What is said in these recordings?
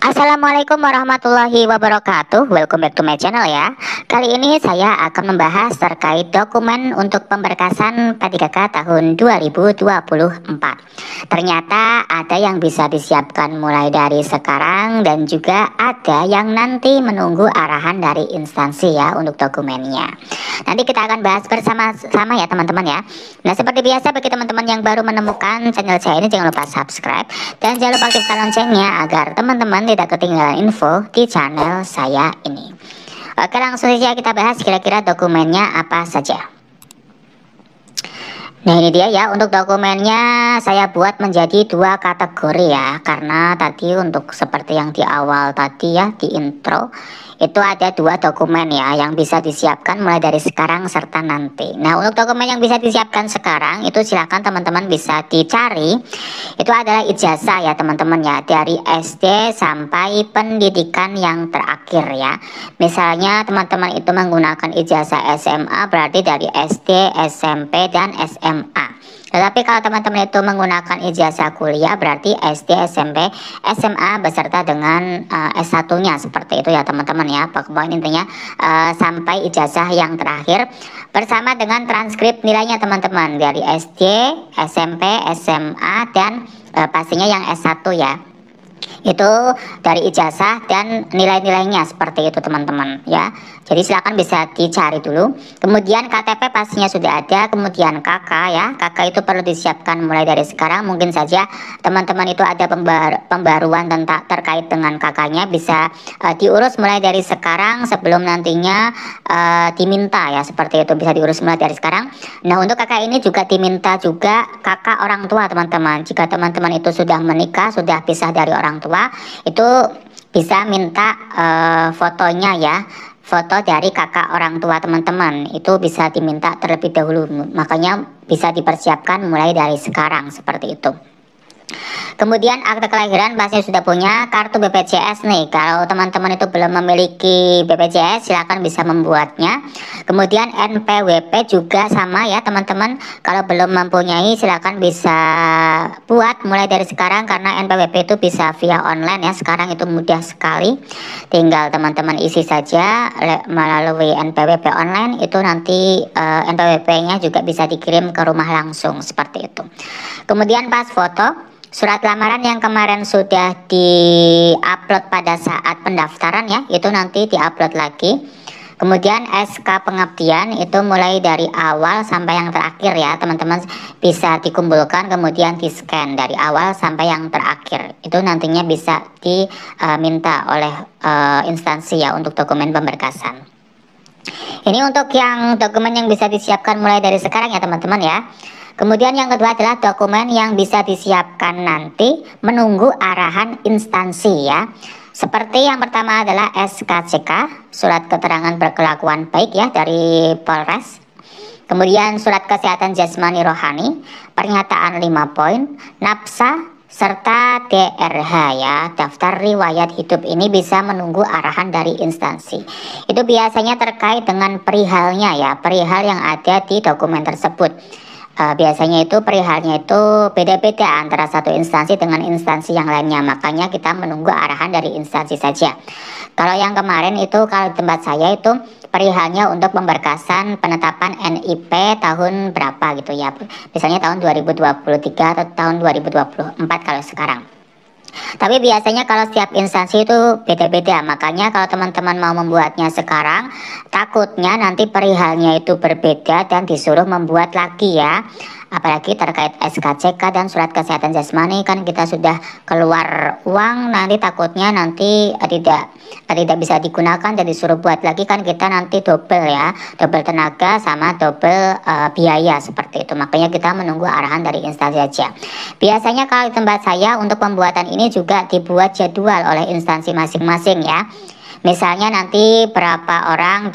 Assalamualaikum warahmatullahi wabarakatuh. Welcome back to my channel ya. Kali ini saya akan membahas terkait dokumen untuk pemberkasan P3K tahun 2024. Ternyata ada yang bisa disiapkan mulai dari sekarang dan juga ada yang nanti menunggu arahan dari instansi ya untuk dokumennya. Nanti kita akan bahas bersama-sama ya teman-teman ya. Nah, seperti biasa bagi teman-teman yang baru menemukan channel saya ini, jangan lupa subscribe dan jangan lupa aktifkan loncengnya agar teman-teman tidak ketinggalan info di channel saya ini. Oke, langsung saja kita bahas kira-kira dokumennya apa saja. Nah, ini dia ya, untuk dokumennya saya buat menjadi dua kategori ya, karena tadi untuk seperti yang di awal tadi ya, di intro itu ada dua dokumen ya yang bisa disiapkan mulai dari sekarang serta nanti. Nah, untuk dokumen yang bisa disiapkan sekarang itu silakan teman-teman bisa dicari. Itu adalah ijazah ya teman-teman ya, dari SD sampai pendidikan yang terakhir ya. Misalnya teman-teman itu menggunakan ijazah SMA, berarti dari SD, SMP, dan SMA. Tetapi kalau teman-teman itu menggunakan ijazah kuliah, berarti SD, SMP, SMA beserta dengan S1-nya seperti itu ya teman-teman ya. Pokoknya intinya sampai ijazah yang terakhir bersama dengan transkrip nilainya teman-teman dari SD, SMP, SMA, dan pastinya yang S1 ya. Itu dari ijazah dan nilai-nilainya seperti itu teman-teman ya. Jadi silakan bisa dicari dulu. Kemudian KTP pastinya sudah ada. Kemudian KK ya, KK itu perlu disiapkan mulai dari sekarang. Mungkin saja teman-teman itu ada pembaruan tentang terkait dengan KK-nya, bisa diurus mulai dari sekarang sebelum nantinya diminta ya, seperti itu bisa diurus mulai dari sekarang. Nah, untuk KK ini juga diminta juga kakak orang tua teman-teman. Jika teman-teman itu sudah menikah, sudah pisah dari orang tua, itu bisa minta fotonya ya, foto dari kakak orang tua teman-teman itu bisa diminta terlebih dahulu, makanya bisa dipersiapkan mulai dari sekarang seperti itu. Kemudian akte kelahiran pastinya sudah punya. Kartu BPJS nih, kalau teman-teman itu belum memiliki BPJS silakan bisa membuatnya. Kemudian NPWP juga sama ya teman-teman, kalau belum mempunyai silakan bisa buat mulai dari sekarang, karena NPWP itu bisa via online ya, sekarang itu mudah sekali, tinggal teman-teman isi saja melalui NPWP online. Itu nanti NPWP-nya juga bisa dikirim ke rumah langsung seperti itu. Kemudian pas foto surat lamaran yang kemarin sudah di-upload pada saat pendaftaran ya, itu nanti di-upload lagi. Kemudian SK pengabdian itu mulai dari awal sampai yang terakhir ya teman-teman, bisa dikumpulkan kemudian di-scan dari awal sampai yang terakhir. Itu nantinya bisa diminta oleh instansi ya untuk dokumen pemberkasan. Ini untuk yang dokumen yang bisa disiapkan mulai dari sekarang ya teman-teman ya. Kemudian yang kedua adalah dokumen yang bisa disiapkan nanti menunggu arahan instansi ya. Seperti yang pertama adalah SKCK, surat keterangan berkelakuan baik ya dari Polres. Kemudian surat kesehatan jasmani rohani, pernyataan 5 poin, nafsa, serta DRH ya, daftar riwayat hidup. Ini bisa menunggu arahan dari instansi. Itu biasanya terkait dengan perihalnya ya, perihal yang ada di dokumen tersebut. Biasanya itu perihalnya itu beda-beda antara satu instansi dengan instansi yang lainnya, makanya kita menunggu arahan dari instansi saja. Kalau yang kemarin itu, kalau tempat saya itu perihalnya untuk pemberkasan penetapan NIP tahun berapa gitu ya, misalnya tahun 2023 atau tahun 2024 kalau sekarang. Tapi biasanya kalau setiap instansi itu beda-beda, makanya kalau teman-teman mau membuatnya sekarang, takutnya nanti perihalnya itu berbeda dan disuruh membuat lagi ya. Apalagi terkait SKCK dan surat kesehatan jasmani, kan kita sudah keluar uang, nanti takutnya nanti tidak bisa digunakan dan disuruh buat lagi, kan kita nanti double ya, double tenaga sama double biaya seperti itu. Makanya kita menunggu arahan dari instansi saja. Biasanya kalau di tempat saya untuk pembuatan ini juga dibuat jadwal oleh instansi masing-masing ya. Misalnya nanti berapa orang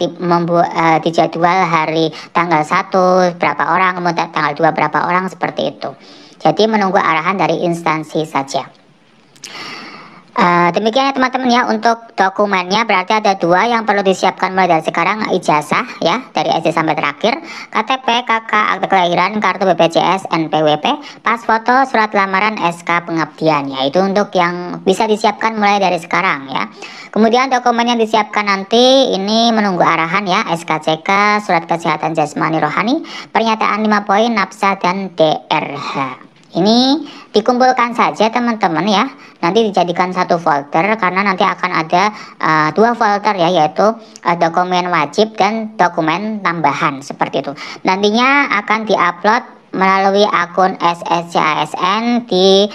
dijadwal hari tanggal 1 berapa orang, kemudian tanggal 2 berapa orang, seperti itu. Jadi menunggu arahan dari instansi saja. Demikian ya teman-teman ya untuk dokumennya, berarti ada dua yang perlu disiapkan mulai dari sekarang: ijazah ya dari SD sampai terakhir, KTP, KK, akte kelahiran, kartu BPJS, NPWP, pas foto, surat lamaran, SK pengabdian ya. Itu untuk yang bisa disiapkan mulai dari sekarang ya. Kemudian dokumen yang disiapkan nanti ini menunggu arahan ya: SKCK, surat kesehatan jasmani rohani, pernyataan 5 poin, nafsa dan DRH. Ini dikumpulkan saja teman-teman ya, nanti dijadikan satu folder karena nanti akan ada dua folder ya, yaitu dokumen wajib dan dokumen tambahan seperti itu. Nantinya akan diupload melalui akun SSCASN di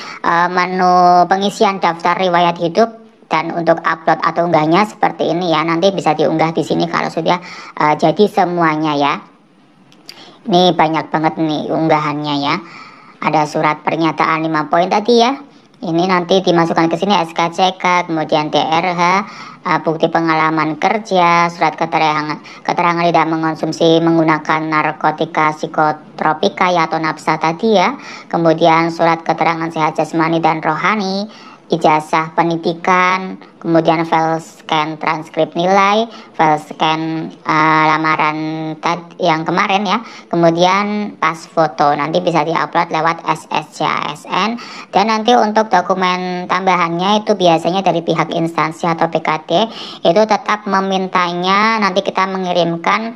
menu pengisian daftar riwayat hidup. Dan untuk upload atau unggahnya seperti ini ya, nanti bisa diunggah di sini kalau sudah jadi semuanya ya. Ini banyak banget nih unggahannya ya. Ada surat pernyataan 5 poin tadi ya. Ini nanti dimasukkan ke sini SKCK, kemudian DRH, bukti pengalaman kerja, surat keterangan tidak mengonsumsi menggunakan narkotika psikotropika ya atau nafsa tadi ya. Kemudian surat keterangan sehat jasmani dan rohani, ijazah pendidikan, kemudian file scan transkrip nilai, file scan lamaran yang kemarin ya, kemudian pas foto nanti bisa diupload lewat SSCASN. Dan nanti untuk dokumen tambahannya itu biasanya dari pihak instansi atau PKD itu tetap memintanya nanti kita mengirimkan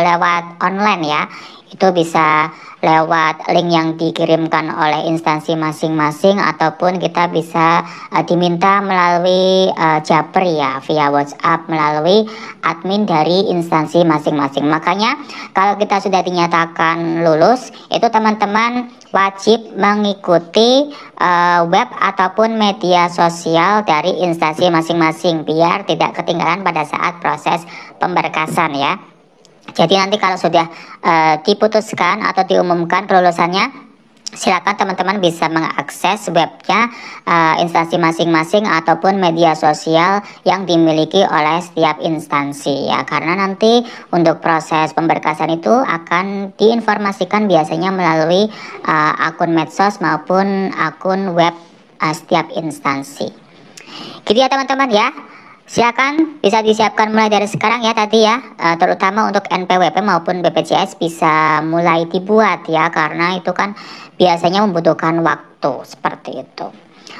lewat online ya. Itu bisa lewat link yang dikirimkan oleh instansi masing-masing, ataupun kita bisa diminta melalui Japri ya, via WhatsApp melalui admin dari instansi masing-masing. Makanya kalau kita sudah dinyatakan lulus, itu teman-teman wajib mengikuti web ataupun media sosial dari instansi masing-masing biar tidak ketinggalan pada saat proses pemberkasan ya. Jadi nanti kalau sudah diputuskan atau diumumkan kelulusannya, silakan teman-teman bisa mengakses webnya instansi masing-masing ataupun media sosial yang dimiliki oleh setiap instansi ya. Karena nanti untuk proses pemberkasan itu akan diinformasikan biasanya melalui akun medsos maupun akun web setiap instansi. Gitu ya teman-teman ya. Silakan bisa disiapkan mulai dari sekarang ya tadi ya, terutama untuk NPWP maupun BPJS bisa mulai dibuat ya, karena itu kan biasanya membutuhkan waktu seperti itu.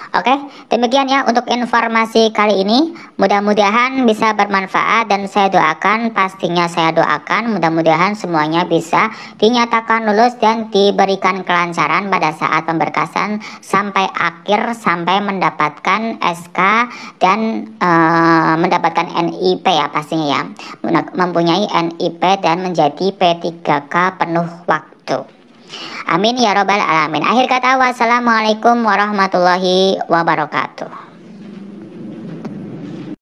Oke, demikian ya untuk informasi kali ini. Mudah-mudahan bisa bermanfaat dan saya doakan, pastinya saya doakan mudah-mudahan semuanya bisa dinyatakan lulus dan diberikan kelancaran pada saat pemberkasan sampai akhir, sampai mendapatkan SK dan mendapatkan NIP ya pastinya ya, mempunyai NIP dan menjadi P3K penuh waktu. Amin ya robbal alamin. Akhir kata, wassalamualaikum warahmatullahi wabarakatuh.